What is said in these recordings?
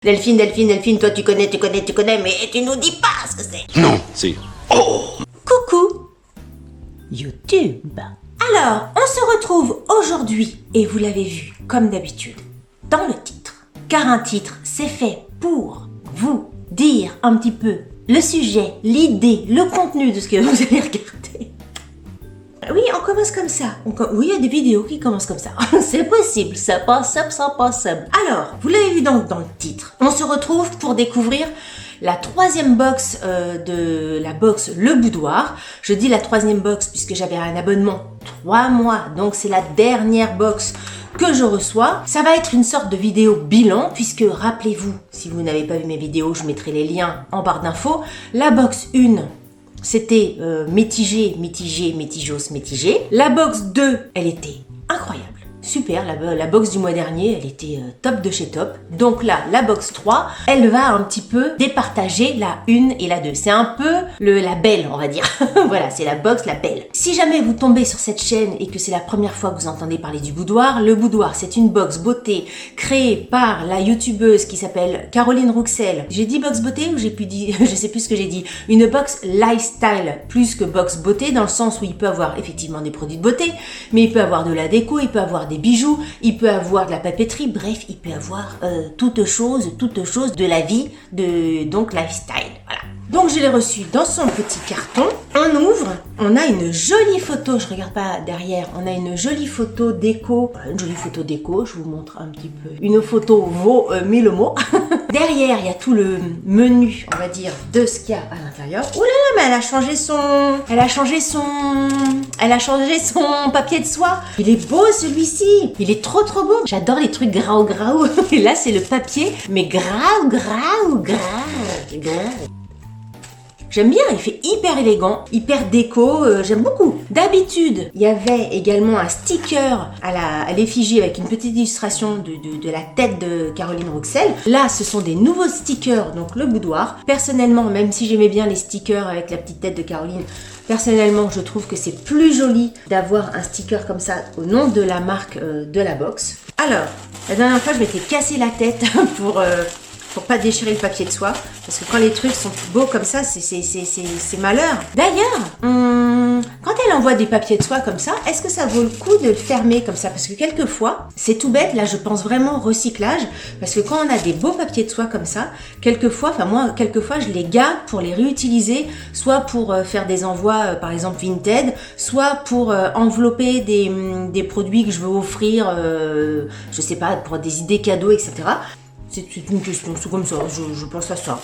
Delphine, toi tu connais, mais tu nous dis pas ce que c'est. Non, c'est... Oh! Coucou YouTube. Alors, on se retrouve aujourd'hui, et vous l'avez vu, comme d'habitude, dans le titre. Car un titre, c'est fait pour vous dire un petit peu le sujet, l'idée, le contenu de ce que vous allez regarder. Oui, on commence comme ça. Oui, il y a des vidéos qui commencent comme ça. C'est possible, c'est possible. Alors, vous l'avez vu donc dans le titre. On se retrouve pour découvrir la troisième box de la box Le Boudoir. Je dis la troisième box puisque j'avais un abonnement 3 mois. Donc c'est la dernière box que je reçois. Ça va être une sorte de vidéo bilan puisque rappelez-vous, si vous n'avez pas vu mes vidéos, je mettrai les liens en barre d'infos. La box 1... c'était mitigé. La box 2, elle était incroyable. Super, la box du mois dernier, elle était top de chez top. Donc là, la box 3, elle va un petit peu départager la 1 et la 2. C'est un peu la belle, on va dire. Voilà, c'est la box, la belle. Si jamais vous tombez sur cette chaîne et que c'est la première fois que vous entendez parler du boudoir, le boudoir, c'est une box beauté créée par la youtubeuse qui s'appelle Caroline Rouxel. J'ai dit box beauté ou j'ai pu dire, je sais plus ce que j'ai dit. Une box lifestyle plus que box beauté dans le sens où il peut avoir effectivement des produits de beauté, mais il peut avoir de la déco, il peut avoir des bijoux, il peut avoir de la papeterie, bref, il peut avoir toute chose de la vie, donc lifestyle, voilà. Donc je l'ai reçu dans son petit carton, on ouvre, on a une jolie photo, je regarde pas derrière, on a une jolie photo déco, je vous montre un petit peu, une photo vaut 1000 mots. Derrière, il y a tout le menu, on va dire, de ce qu'il y a à l'intérieur. Oh là là, mais elle a changé son papier de soie. Il est beau celui-ci, il est trop beau. J'adore les trucs grau. Et là, c'est le papier, mais grau. J'aime bien, il fait hyper élégant, hyper déco, j'aime beaucoup. D'habitude, il y avait également un sticker à l'effigie avec une petite illustration de la tête de Caroline Rouxel. Là, ce sont des nouveaux stickers, donc le boudoir. Personnellement, même si j'aimais bien les stickers avec la petite tête de Caroline, personnellement, je trouve que c'est plus joli d'avoir un sticker comme ça au nom de la marque de la box. Alors, la dernière fois, je m'étais cassé la tête pour pas déchirer le papier de soie, parce que quand les trucs sont beaux comme ça, c'est malheur. D'ailleurs, quand elle envoie des papiers de soie comme ça, est-ce que ça vaut le coup de le fermer comme ça? Parce que quelquefois, c'est tout bête, là je pense vraiment recyclage, parce que quand on a des beaux papiers de soie comme ça, quelquefois je les garde pour les réutiliser, soit pour faire des envois par exemple Vinted, soit pour envelopper des produits que je veux offrir, je sais pas, pour des idées cadeaux, etc. C'est une question, c'est comme ça, je pense à ça.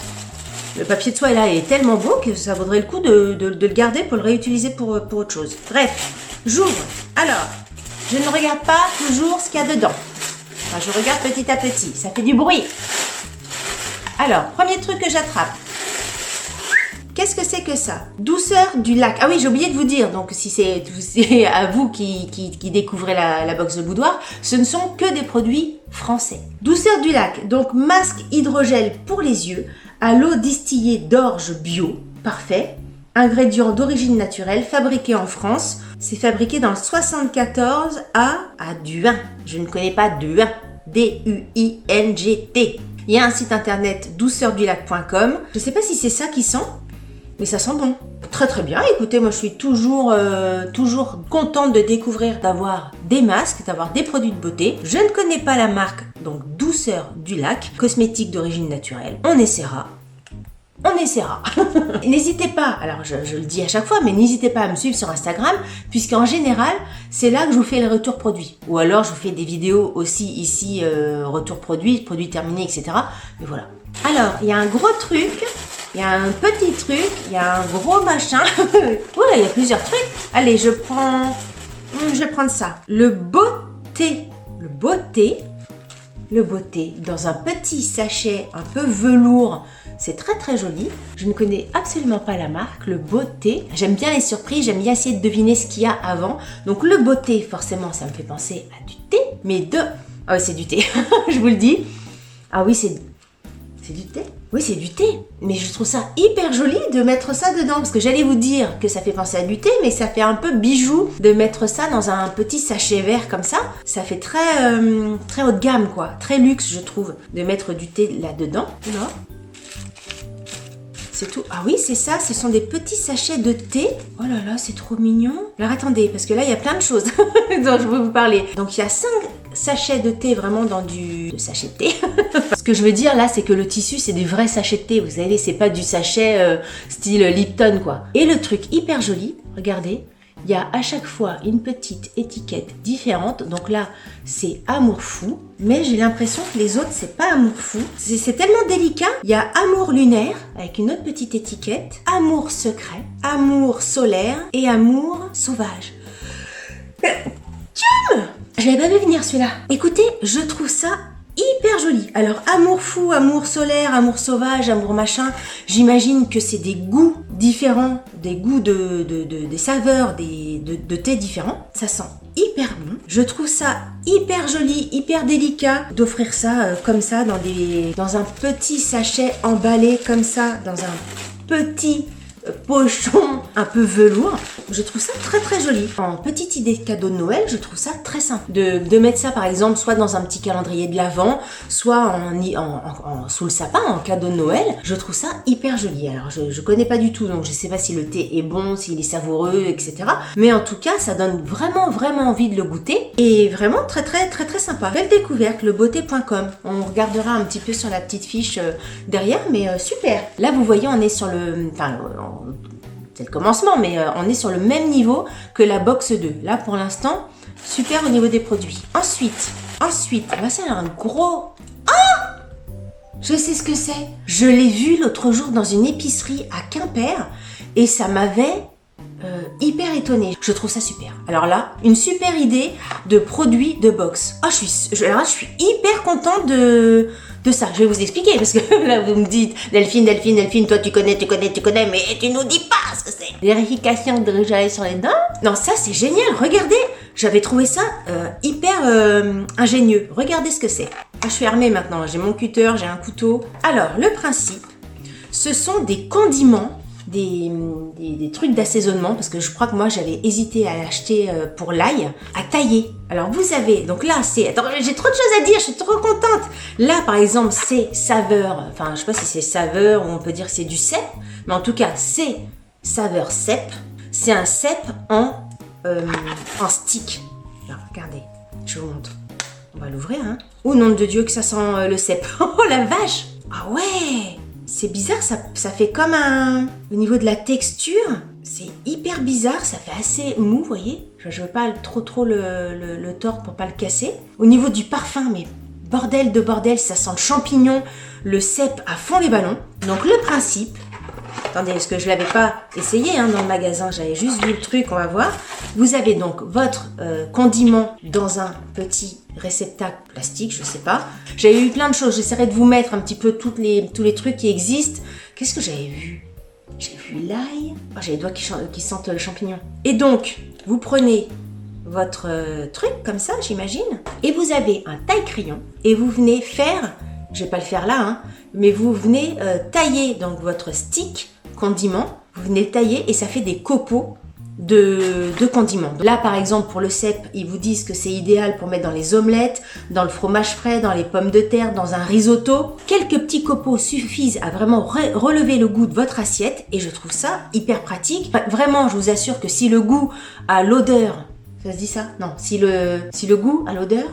Le papier de soie là est tellement beau que ça vaudrait le coup de le garder pour le réutiliser pour autre chose. Bref, j'ouvre. Alors, je ne regarde pas toujours ce qu'il y a dedans. Enfin, je regarde petit à petit, ça fait du bruit. Alors, premier truc que j'attrape. Qu'est-ce que c'est que ça? Douceur du lac. Ah oui, j'ai oublié de vous dire, donc si c'est à vous qui découvrez la box de boudoir, ce ne sont que des produits français. Douceur du lac, donc masque hydrogel pour les yeux, à l'eau distillée d'orge bio, parfait. Ingrédients d'origine naturelle, fabriqués en France. C'est fabriqué dans le 74 à Duin. Je ne connais pas Duin. D-U-I-N-G-T. Il y a un site internet douceurdulac.com. Je ne sais pas si c'est ça qui sent, mais ça sent bon. Très bien, écoutez, moi je suis toujours contente de découvrir, d'avoir des masques, d'avoir des produits de beauté. Je ne connais pas la marque, donc Douceur du Lac, cosmétique d'origine naturelle. On essaiera. N'hésitez pas, alors je le dis à chaque fois, mais n'hésitez pas à me suivre sur Instagram, puisqu'en général, c'est là que je vous fais les retours produits. Ou alors je vous fais des vidéos aussi ici, retour produits terminés, etc. Mais voilà. Alors, il y a un gros truc. Il y a un petit truc, il y a un gros machin. Voilà, il y a plusieurs trucs. Allez, je vais prendre ça. Le beauté dans un petit sachet un peu velours. C'est très joli. Je ne connais absolument pas la marque, le beauté. J'aime bien les surprises, j'aime bien essayer de deviner ce qu'il y a avant. Donc le beauté, forcément, ça me fait penser à du thé. Ah oui, c'est du thé, je vous le dis. Ah oui, C'est du thé? Oui, c'est du thé. Mais je trouve ça hyper joli de mettre ça dedans. Parce que j'allais vous dire que ça fait penser à du thé, mais ça fait un peu bijou de mettre ça dans un petit sachet vert comme ça. Ça fait très, très haut de gamme, quoi. Très luxe, je trouve, de mettre du thé là-dedans. Là. C'est tout. Ah oui, c'est ça, ce sont des petits sachets de thé. Oh là là, c'est trop mignon. Alors attendez, parce que là, il y a plein de choses dont je veux vous parler. Donc il y a 5 sachets de thé vraiment dans du sachet de thé. Ce que je veux dire là, c'est que le tissu, c'est des vrais sachets de thé. Vous savez, c'est pas du sachet style Lipton, quoi. Et le truc hyper joli, regardez, il y a à chaque fois une petite étiquette différente. Donc là, c'est Amour Fou. Mais j'ai l'impression que les autres, c'est pas Amour Fou. C'est tellement délicat. Il y a Amour Lunaire, avec une autre petite étiquette. Amour Secret, Amour Solaire et Amour Sauvage. Tchum! Je l'avais pas vu venir celui-là. Écoutez, je trouve ça hyper joli. Alors, amour fou, amour solaire, amour sauvage, amour machin, j'imagine que c'est des goûts différents, des goûts des saveurs, de thé différents. Ça sent hyper bon. Je trouve ça hyper joli, hyper délicat d'offrir ça comme ça dans un petit sachet emballé comme ça, dans un petit pochon un peu velours. Je trouve ça très très joli. En petite idée de cadeau de Noël, je trouve ça très simple. De mettre ça par exemple soit dans un petit calendrier de l'Avent, soit sous le sapin en cadeau de Noël. Je trouve ça hyper joli. Alors je connais pas du tout, donc je sais pas si le thé est bon, s'il est savoureux, etc. Mais en tout cas, ça donne vraiment vraiment envie de le goûter et vraiment très très très très sympa. Belle découverte, lebeauté.com. On regardera un petit peu sur la petite fiche derrière, mais super. Là, vous voyez, on est sur le... c'est le commencement, mais on est sur le même niveau que la box 2. Là, pour l'instant, super au niveau des produits. Ensuite, là, c'est un gros... Ah! Je sais ce que c'est. Je l'ai vu l'autre jour dans une épicerie à Quimper et ça m'avait hyper étonnée. Je trouve ça super. Alors là, une super idée de produit de box. Ah, je suis hyper contente de ça. Je vais vous expliquer parce que là, vous me dites Delphine, toi tu connais, mais tu nous dis pas ce que c'est. Vérification de rouge à lèvres sur les dents. Non, ça c'est génial. Regardez, j'avais trouvé ça hyper ingénieux. Regardez ce que c'est. Ah, je suis armée maintenant. J'ai mon cutter, j'ai un couteau. Alors, le principe, ce sont des condiments. Des trucs d'assaisonnement parce que je crois que moi j'avais hésité à l'acheter pour l'ail à tailler. Alors vous avez, donc là c'est, attends, j'ai trop de choses à dire, je suis trop contente. Là par exemple c'est saveur, enfin je sais pas si c'est saveur ou on peut dire que c'est du cèpe, mais en tout cas c'est saveur cèpe. C'est un cèpe en stick. Alors regardez, je vous montre. On va l'ouvrir, hein. Oh nom de Dieu que ça sent le cèpe. Oh la vache. Ah ouais. C'est bizarre, ça fait comme un... Au niveau de la texture, c'est hyper bizarre, ça fait assez mou, vous voyez. Je veux pas trop le tordre pour pas le casser. Au niveau du parfum, mais bordel de bordel, ça sent le champignon, le cèpe à fond les ballons. Donc le principe... Attendez, parce que je l'avais pas essayé dans le magasin, j'avais juste vu le truc, on va voir. Vous avez donc votre condiment dans un petit réceptacle plastique, je sais pas. J'avais vu plein de choses, j'essaierai de vous mettre un petit peu tous les trucs qui existent. Qu'est-ce que j'avais vu? J'ai vu l'ail. Oh, j'ai les doigts qui sentent le champignon. Et donc, vous prenez votre truc comme ça, j'imagine, et vous avez un taille-crayon, et vous venez faire, je vais pas le faire là, mais vous venez tailler donc votre stick condiment, vous venez tailler et ça fait des copeaux de condiments. Là par exemple pour le cèpe, ils vous disent que c'est idéal pour mettre dans les omelettes, dans le fromage frais, dans les pommes de terre, dans un risotto. Quelques petits copeaux suffisent à vraiment relever le goût de votre assiette et je trouve ça hyper pratique. Vraiment, je vous assure que si le goût a l'odeur, ça se dit ça? Non, si le goût a l'odeur,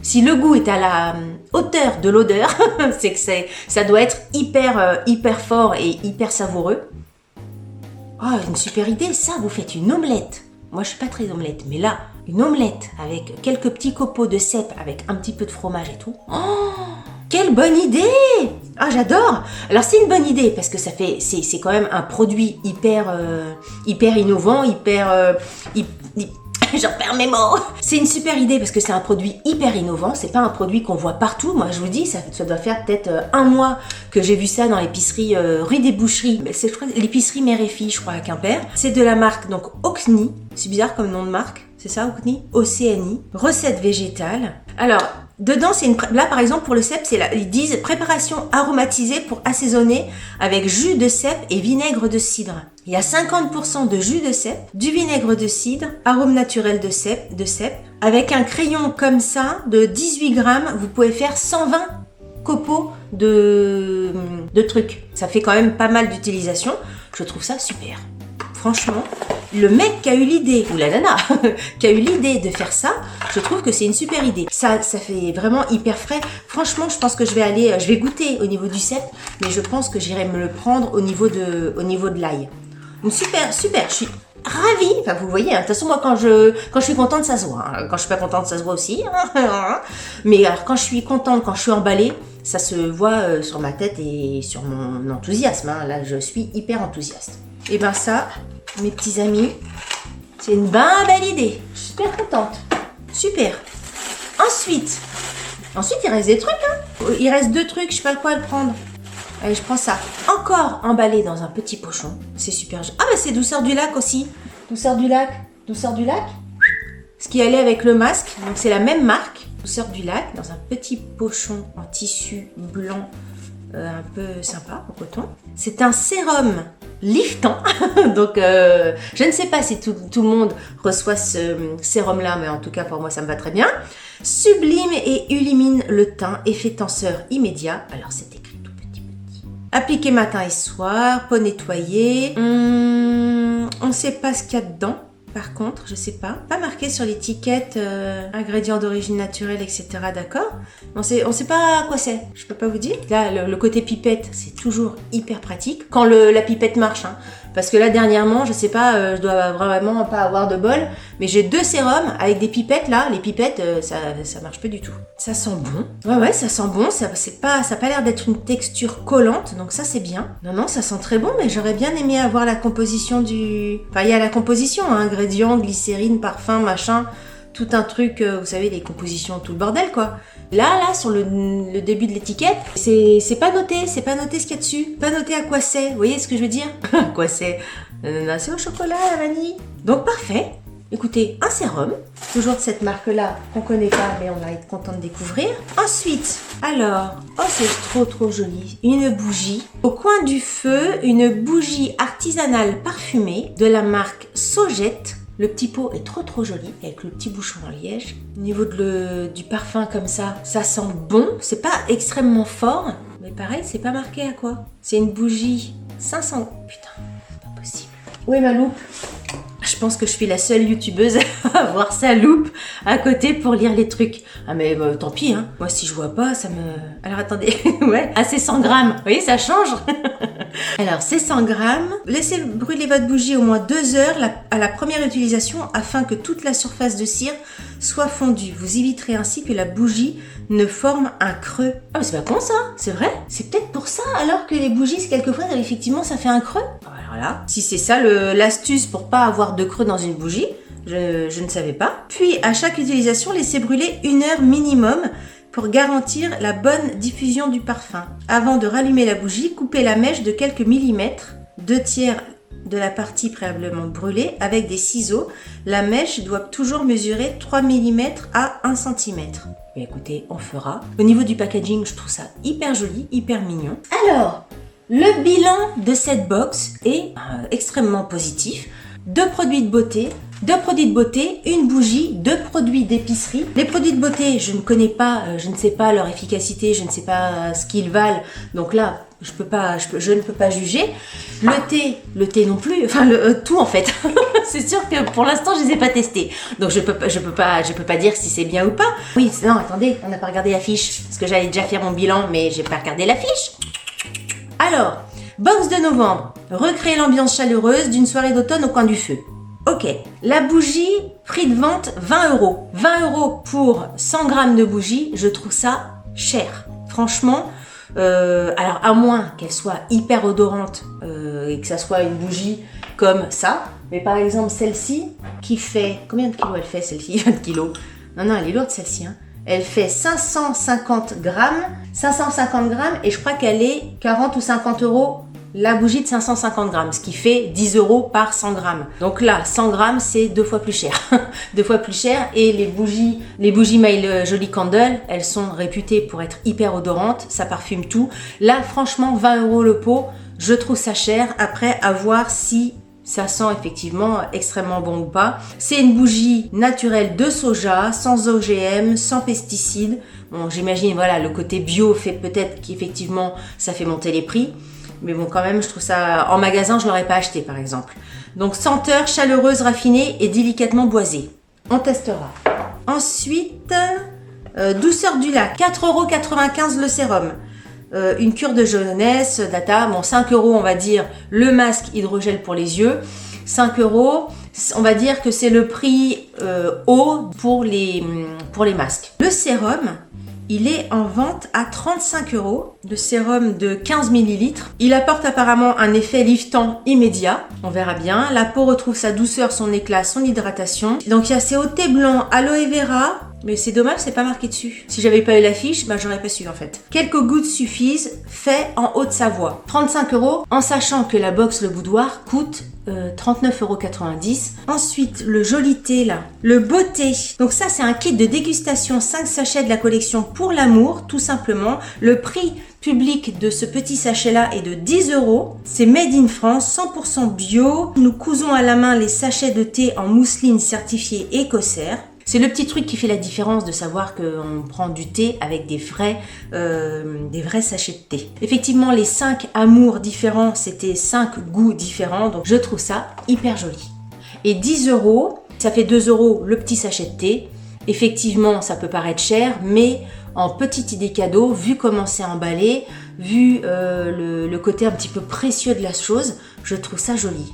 si le goût est à la hauteur de l'odeur, c'est que ça doit être hyper fort et hyper savoureux. Oh, une super idée, ça, vous faites une omelette. Moi, je suis pas très omelette, mais là, une omelette avec quelques petits copeaux de cèpe avec un petit peu de fromage et tout. Oh, quelle bonne idée! Ah, j'adore! Alors, c'est une bonne idée parce que c'est quand même un produit hyper innovant, j'en perds mes mots. C'est une super idée parce que c'est un produit hyper innovant. C'est pas un produit qu'on voit partout. Moi, je vous dis, ça doit faire peut-être un mois que j'ai vu ça dans l'épicerie rue des Boucheries. C'est, je crois, l'épicerie Mère et Fille, je crois, à Quimper. C'est de la marque, donc, Ocni. C'est bizarre comme nom de marque. C'est ça, Ocni? OCNI. Recette végétale. Alors, Dedans, là par exemple pour le cèpe, ils disent préparation aromatisée pour assaisonner avec jus de cèpe et vinaigre de cidre. Il y a 50% de jus de cèpe, du vinaigre de cidre, arôme naturel de cèpe. Avec un crayon comme ça de 18 grammes, vous pouvez faire 120 copeaux de trucs. Ça fait quand même pas mal d'utilisation. Je trouve ça super. Franchement, le mec qui a eu l'idée, ou la nana, qui a eu l'idée de faire ça, je trouve que c'est une super idée. Ça fait vraiment hyper frais. Franchement, je pense que je vais goûter au niveau du cèpe, mais je pense que j'irai me le prendre au niveau de l'ail. Donc super, je suis ravie. Enfin, vous voyez, de toute façon, moi, quand je suis contente, ça se voit. Hein. Quand je suis pas contente, ça se voit aussi. Mais alors, quand je suis contente, quand je suis emballée, ça se voit sur ma tête et sur mon enthousiasme. Hein. Là, je suis hyper enthousiaste. Et ben ça, mes petits amis, c'est une belle idée. Je suis super contente. Super. Ensuite, il reste des trucs. Hein. Il reste 2 trucs, je sais pas quoi le prendre. Allez, je prends ça. Encore emballé dans un petit pochon. C'est super. Ah, bah c'est Douceur du Lac aussi. Douceur du Lac. Ce qui allait avec le masque. Donc, c'est la même marque. Douceur du Lac, dans un petit pochon en tissu blanc. Un peu sympa, au coton. C'est un sérum liftant. Donc, je ne sais pas si tout le monde reçoit ce sérum-là, mais en tout cas, pour moi, ça me va très bien. Sublime et illumine le teint. Effet tenseur immédiat. Alors, c'est écrit tout petit. Appliqué matin et soir. Peau nettoyée. On ne sait pas ce qu'il y a dedans. Par contre, je sais pas. Pas marqué sur l'étiquette ingrédients d'origine naturelle, etc. D'accord. On sait pas à quoi c'est. Je peux pas vous dire. Là, le côté pipette, c'est toujours hyper pratique. Quand la pipette marche, hein. Parce que là, dernièrement, je sais pas, je dois vraiment pas avoir de bol. Mais j'ai 2 sérums avec des pipettes là. Les pipettes, ça marche pas du tout. Ça sent bon. Ouais, ça sent bon. Ça a pas l'air d'être une texture collante. Donc ça, c'est bien. Non, ça sent très bon. Mais j'aurais bien aimé avoir la composition Enfin, il y a la composition, hein, ingrédients, glycérine, parfum, machin. Tout un truc, vous savez, les compositions, tout le bordel, quoi. Là, sur le début de l'étiquette, c'est pas noté ce qu'il y a dessus. Pas noté à quoi c'est. Vous voyez ce que je veux dire? À quoi c'est? C'est au chocolat, à la vanille. Donc, parfait. Écoutez, un sérum. Toujours de cette marque-là qu'on connaît pas, mais on va être content de découvrir. Ensuite, alors, oh, c'est trop joli. Une bougie. Au coin du feu, une bougie artisanale parfumée de la marque Sogette. Le petit pot est trop joli avec le petit bouchon en liège. Au niveau du parfum comme ça sent bon. C'est pas extrêmement fort, mais pareil, c'est pas marqué à quoi. C'est une bougie 500. Putain, c'est pas possible. Où est ma loupe? Je pense que je suis la seule youtubeuse à avoir sa loupe à côté pour lire les trucs. Ah mais tant pis, hein. Moi si je vois pas, ça me... Alors attendez, ouais. Ah c'est 100 grammes. Vous voyez, ça change. Alors c'est 100 grammes. Laissez brûler votre bougie au moins 2 heures à la première utilisation afin que toute la surface de cire soit fondue. Vous éviterez ainsi que la bougie ne forme un creux. Ah mais c'est pas con ça, c'est vrai. C'est peut-être pour ça alors que les bougies, quelquefois, effectivement, ça fait un creux. Alors là, si c'est ça l'astuce pour pas avoir de creux dans une bougie, je ne savais pas. Puis à chaque utilisation, laissez brûler 1 heure minimum pour garantir la bonne diffusion du parfum. Avant de rallumer la bougie, coupez la mèche de quelques millimètres, 2/3 de la partie préalablement brûlée avec des ciseaux. La mèche doit toujours mesurer 3 mm à 1 cm. Mais écoutez, on fera. Au niveau du packaging, je trouve ça hyper joli, hyper mignon. Alors, le bilan de cette box est extrêmement positif. 2 produits de beauté, une bougie, 2 produits d'épicerie. Les produits de beauté, je ne connais pas, je ne sais pas leur efficacité, je ne sais pas ce qu'ils valent. Donc là, je ne peux pas juger. Le thé non plus, enfin tout en fait. C'est sûr que pour l'instant, je les ai pas testés. Donc je peux pas dire si c'est bien ou pas. Oui, non, attendez, on n'a pas regardé la fiche parce que j'allais déjà faire mon bilan, mais j'ai pas regardé la fiche. Alors, box de novembre, recréer l'ambiance chaleureuse d'une soirée d'automne au coin du feu. Ok, la bougie, prix de vente 20 €. 20 € pour 100 grammes de bougie, je trouve ça cher. Franchement, alors à moins qu'elle soit hyper odorante et que ça soit une bougie comme ça, mais par exemple celle-ci qui fait... Combien de kilos elle fait celle-ci? 20 kilos. Non, elle est lourde celle-ci, hein. Elle fait 550 grammes et je crois qu'elle est 40 ou 50 € la bougie de 550 grammes, ce qui fait 10 € par 100 grammes. Donc là, 100 grammes, c'est 2 fois plus cher. 2 fois plus cher. Et les bougies My Jolly Candle, elles sont réputées pour être hyper odorantes, ça parfume tout. Là, franchement, 20 € le pot, je trouve ça cher. Après, à voir si ça sent effectivement extrêmement bon ou pas. C'est une bougie naturelle de soja, sans OGM, sans pesticides. Bon, j'imagine, voilà, le côté bio fait peut-être qu'effectivement, ça fait monter les prix. Mais bon, quand même, je trouve ça... En magasin, je ne l'aurais pas acheté, par exemple. Donc, senteur chaleureuse, raffinée et délicatement boisée. On testera. Ensuite, douceur du lac. 4,95 € le sérum. Une cure de jeunesse, data, bon 5 € on va dire, le masque hydrogel pour les yeux, 5 €, on va dire que c'est le prix haut pour les masques. Le sérum, il est en vente à 35 €, le sérum de 15 ml. Il apporte apparemment un effet liftant immédiat, on verra bien. La peau retrouve sa douceur, son éclat, son hydratation. Donc il y a ces thé blanc, aloe vera. Mais c'est dommage, c'est pas marqué dessus. Si j'avais pas eu l'affiche, bah j'aurais pas su en fait. Quelques gouttes suffisent, fait en Haute-Savoie. 35 €, en sachant que la box Le Boudoir coûte 39,90 €. Ensuite, le joli thé là, le beauté. Donc ça, c'est un kit de dégustation, 5 sachets de la collection Pour l'amour, tout simplement. Le prix public de ce petit sachet là est de 10 €. C'est made in France, 100% bio. Nous cousons à la main les sachets de thé en mousseline certifiée Écossaire. C'est le petit truc qui fait la différence de savoir qu'on prend du thé avec des vrais sachets de thé. Effectivement, les 5 amours différents, c'était 5 goûts différents, donc je trouve ça hyper joli. Et 10 €, ça fait 2 € le petit sachet de thé. Effectivement, ça peut paraître cher, mais en petite idée cadeau, vu comment c'est emballé, vu le côté un petit peu précieux de la chose, je trouve ça joli.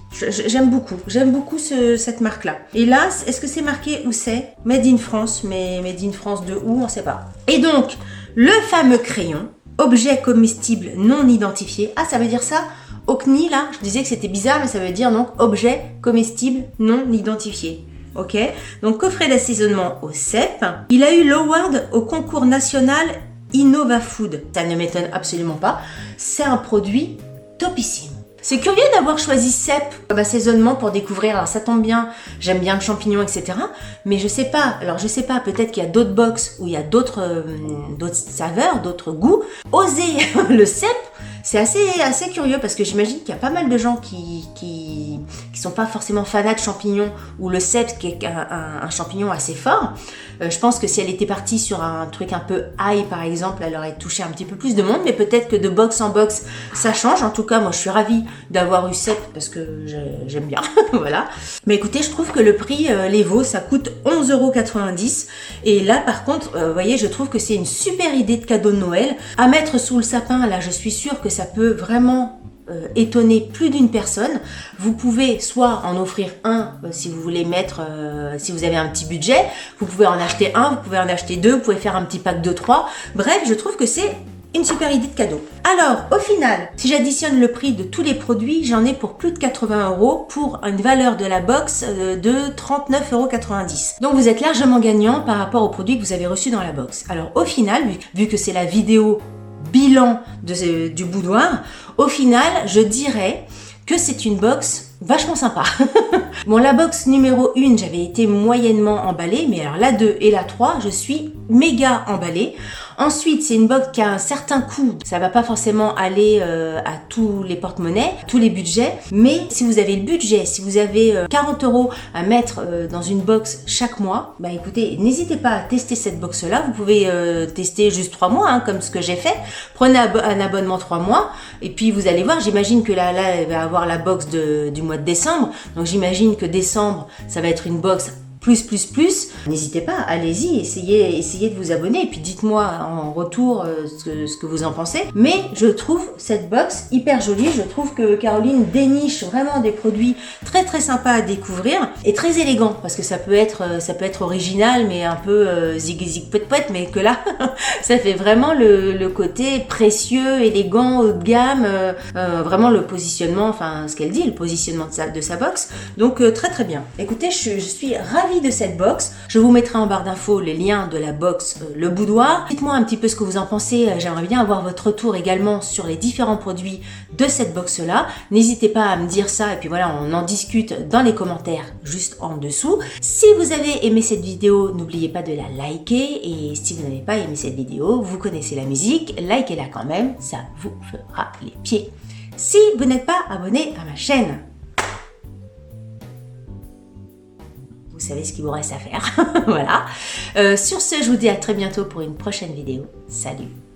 J'aime beaucoup cette marque-là. Et là, est-ce que c'est marqué où c'est? Made in France, mais Made in France de où? On ne sait pas. Et donc, le fameux crayon, objet comestible non identifié. Ah, ça veut dire ça? Au CNI, là, je disais que c'était bizarre, mais ça veut dire donc objet comestible non identifié. Ok, donc coffret d'assaisonnement au cèpe. Il a eu l'award au concours national Innova Food. Ça ne m'étonne absolument pas. C'est un produit topissime. C'est curieux d'avoir choisi cèpe comme assaisonnement pour découvrir. Alors ça tombe bien, j'aime bien le champignon, etc. Mais je sais pas. Alors je sais pas. Peut-être qu'il y a d'autres box où il y a d'autres saveurs, d'autres goûts. Oser le cèpe. C'est assez curieux parce que j'imagine qu'il y a pas mal de gens qui sont pas forcément fanats de champignons ou le cèpe qui est un champignon assez fort. Je pense que si elle était partie sur un truc un peu ail par exemple, elle aurait touché un petit peu plus de monde, mais peut-être que de box en box ça change. En tout cas, moi je suis ravie d'avoir eu cèpe parce que j'aime bien. Voilà. Mais écoutez, je trouve que le prix les vaut, ça coûte 11,90 € et là par contre, vous voyez, je trouve que c'est une super idée de cadeau de Noël à mettre sous le sapin. Là, je suis sûre que ça peut vraiment étonner plus d'une personne. Vous pouvez soit en offrir un si vous voulez mettre, si vous avez un petit budget, vous pouvez en acheter un, vous pouvez en acheter deux, vous pouvez faire un petit pack de 3. Bref, je trouve que c'est une super idée de cadeau. Alors, au final, si j'additionne le prix de tous les produits, j'en ai pour plus de 80 € pour une valeur de la box de 39,90 €. Donc vous êtes largement gagnant par rapport aux produits que vous avez reçus dans la box. Alors au final, vu que c'est la vidéo bilan du boudoir, au final, je dirais que c'est une box vachement sympa. Bon, la box numéro 1, j'avais été moyennement emballée, mais alors la 2 et la 3, je suis méga emballée. Ensuite, c'est une box qui a un certain coût. Ça va pas forcément aller à tous les porte-monnaies, tous les budgets. Mais si vous avez le budget, si vous avez 40 € à mettre dans une box chaque mois, bah écoutez, n'hésitez pas à tester cette box-là. Vous pouvez tester juste 3 mois, hein, comme ce que j'ai fait. Prenez un abonnement 3 mois et puis vous allez voir. J'imagine que là, elle va avoir la box du mois de décembre. Donc j'imagine que décembre, ça va être une box plus. N'hésitez pas, allez-y, essayez de vous abonner et puis dites-moi en retour ce que vous en pensez. Mais je trouve cette box hyper jolie. Je trouve que Caroline déniche vraiment des produits très très sympas à découvrir et très élégants parce que ça peut être original mais un peu zig poète, mais que là ça fait vraiment le côté précieux, élégant, haut de gamme, vraiment le positionnement, enfin ce qu'elle dit, le positionnement de sa box. Donc très très bien. Écoutez, je suis ravie ravie de cette box. Je vous mettrai en barre d'infos les liens de la box Le Boudoir. Dites-moi un petit peu ce que vous en pensez. J'aimerais bien avoir votre retour également sur les différents produits de cette box-là. N'hésitez pas à me dire ça et puis voilà, on en discute dans les commentaires juste en dessous. Si vous avez aimé cette vidéo, n'oubliez pas de la liker et si vous n'avez pas aimé cette vidéo, vous connaissez la musique, likez-la quand même, ça vous fera les pieds. Si vous n'êtes pas abonné à ma chaîne, vous savez ce qu'il vous reste à faire. Voilà. Sur ce, je vous dis à très bientôt pour une prochaine vidéo. Salut!